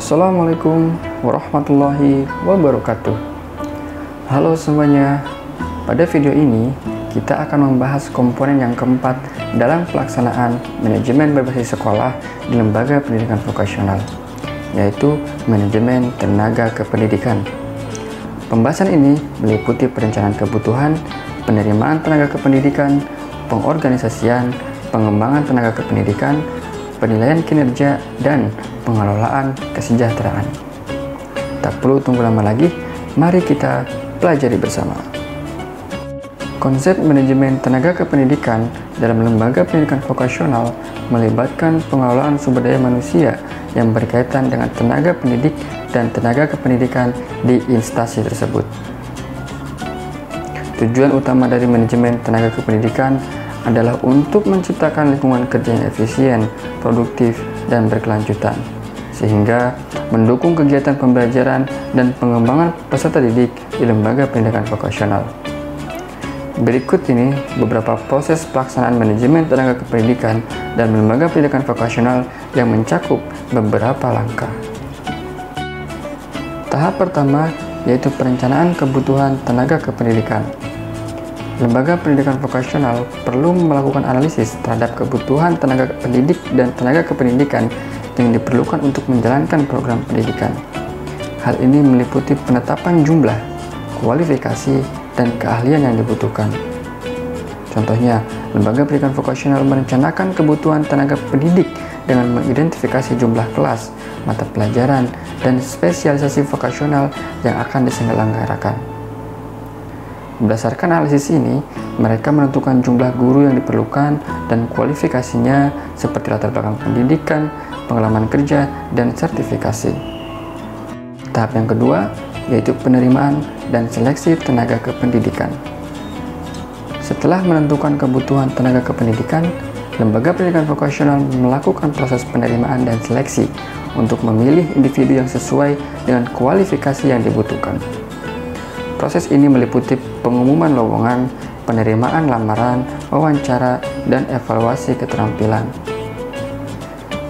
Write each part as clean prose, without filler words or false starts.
Assalamualaikum warahmatullahi wabarakatuh. Halo semuanya, pada video ini kita akan membahas komponen yang keempat dalam pelaksanaan manajemen berbasis sekolah di lembaga pendidikan vokasional, yaitu manajemen tenaga kependidikan. Pembahasan ini meliputi perencanaan kebutuhan, penerimaan tenaga kependidikan, pengorganisasian, pengembangan tenaga kependidikan, penilaian kinerja, dan pengelolaan kesejahteraan. Tak perlu tunggu lama lagi, mari kita pelajari bersama. Konsep manajemen tenaga kependidikan dalam lembaga pendidikan vokasional melibatkan pengelolaan sumber daya manusia yang berkaitan dengan tenaga pendidik dan tenaga kependidikan di instansi tersebut. Tujuan utama dari manajemen tenaga kependidikan adalah untuk menciptakan lingkungan kerja yang efisien, produktif, dan berkelanjutan, sehingga mendukung kegiatan pembelajaran dan pengembangan peserta didik di lembaga pendidikan vokasional. Berikut ini beberapa proses pelaksanaan manajemen tenaga kependidikan dan lembaga pendidikan vokasional yang mencakup beberapa langkah. Tahap pertama yaitu perencanaan kebutuhan tenaga kependidikan. Lembaga pendidikan vokasional perlu melakukan analisis terhadap kebutuhan tenaga pendidik dan tenaga kependidikan yang diperlukan untuk menjalankan program pendidikan. Hal ini meliputi penetapan jumlah, kualifikasi, dan keahlian yang dibutuhkan. Contohnya, lembaga pendidikan vokasional merencanakan kebutuhan tenaga pendidik dengan mengidentifikasi jumlah kelas, mata pelajaran, dan spesialisasi vokasional yang akan diselenggarakan. Berdasarkan analisis ini, mereka menentukan jumlah guru yang diperlukan dan kualifikasinya seperti latar belakang pendidikan, pengalaman kerja, dan sertifikasi. Tahap yang kedua yaitu penerimaan dan seleksi tenaga kependidikan. Setelah menentukan kebutuhan tenaga kependidikan, lembaga pendidikan vokasional melakukan proses penerimaan dan seleksi untuk memilih individu yang sesuai dengan kualifikasi yang dibutuhkan. Proses ini meliputi pengumuman lowongan, penerimaan lamaran, wawancara, dan evaluasi keterampilan.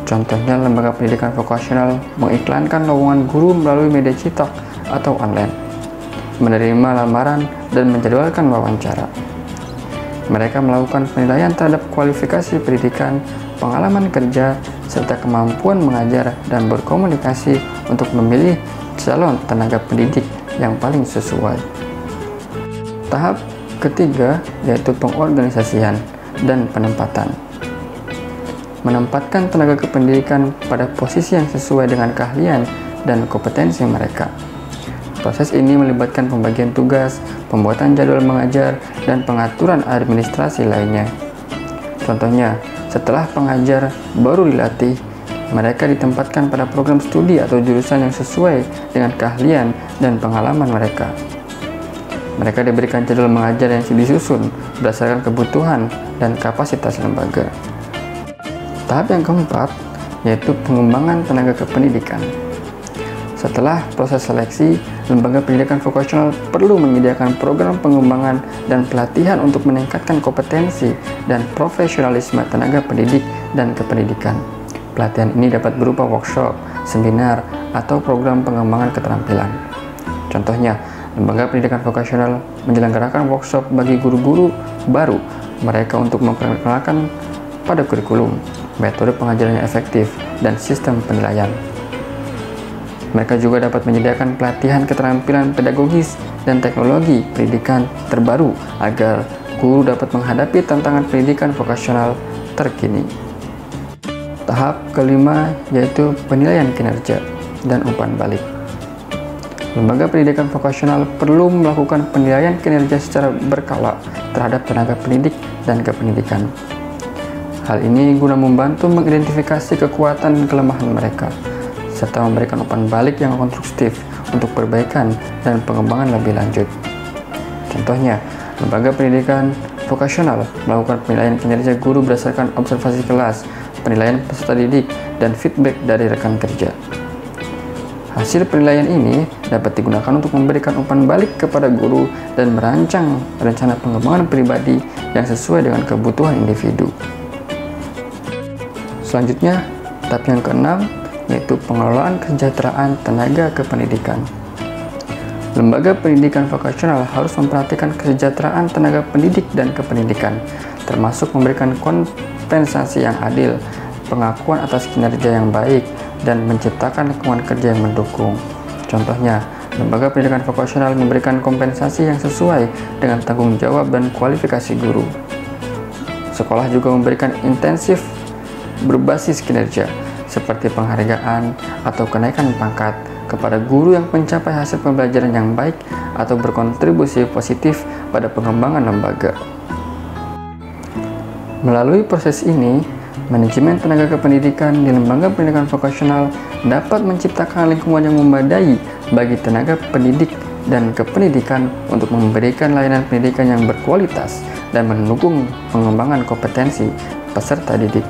Contohnya, lembaga pendidikan vokasional mengiklankan lowongan guru melalui media cetak atau online, menerima lamaran, dan menjadwalkan wawancara. Mereka melakukan penilaian terhadap kualifikasi pendidikan, pengalaman kerja, serta kemampuan mengajar dan berkomunikasi untuk memilih calon tenaga pendidik yang paling sesuai. Tahap ketiga yaitu pengorganisasian dan penempatan. Menempatkan tenaga kependidikan pada posisi yang sesuai dengan keahlian dan kompetensi mereka. Proses ini melibatkan pembagian tugas, pembuatan jadwal mengajar, dan pengaturan administrasi lainnya. Contohnya, setelah pengajar baru dilatih, mereka ditempatkan pada program studi atau jurusan yang sesuai dengan keahlian dan pengalaman mereka. Mereka diberikan jadwal mengajar yang disusun berdasarkan kebutuhan dan kapasitas lembaga. Tahap yang keempat yaitu pengembangan tenaga kependidikan. Setelah proses seleksi, lembaga pendidikan vokasional perlu menyediakan program pengembangan dan pelatihan untuk meningkatkan kompetensi dan profesionalisme tenaga pendidik dan kependidikan. Pelatihan ini dapat berupa workshop, seminar, atau program pengembangan keterampilan. Contohnya, lembaga pendidikan vokasional menyelenggarakan workshop bagi guru-guru baru mereka untuk memperkenalkan pada kurikulum, metode pengajaran yang efektif, dan sistem penilaian. Mereka juga dapat menyediakan pelatihan keterampilan pedagogis dan teknologi pendidikan terbaru agar guru dapat menghadapi tantangan pendidikan vokasional terkini. Tahap kelima yaitu penilaian kinerja dan umpan balik. Lembaga pendidikan vokasional perlu melakukan penilaian kinerja secara berkala terhadap tenaga pendidik dan kependidikan. Hal ini guna membantu mengidentifikasi kekuatan dan kelemahan mereka, serta memberikan umpan balik yang konstruktif untuk perbaikan dan pengembangan lebih lanjut. Contohnya, lembaga pendidikan vokasional melakukan penilaian kinerja guru berdasarkan observasi kelas, penilaian peserta didik, dan feedback dari rekan kerja. Hasil penilaian ini dapat digunakan untuk memberikan umpan balik kepada guru dan merancang rencana pengembangan pribadi yang sesuai dengan kebutuhan individu. Selanjutnya, tahap yang keenam yaitu pengelolaan kesejahteraan tenaga kependidikan. Lembaga pendidikan vokasional harus memperhatikan kesejahteraan tenaga pendidik dan kependidikan, termasuk memberikan kompensasi yang adil, pengakuan atas kinerja yang baik, dan menciptakan lingkungan kerja yang mendukung. Contohnya, lembaga pendidikan vokasional memberikan kompensasi yang sesuai dengan tanggung jawab dan kualifikasi guru. Sekolah juga memberikan intensif berbasis kinerja, seperti penghargaan atau kenaikan pangkat kepada guru yang mencapai hasil pembelajaran yang baik atau berkontribusi positif pada pengembangan lembaga. Melalui proses ini, manajemen tenaga kependidikan di lembaga pendidikan vokasional dapat menciptakan lingkungan yang memadai bagi tenaga pendidik dan kependidikan untuk memberikan layanan pendidikan yang berkualitas dan mendukung pengembangan kompetensi peserta didik.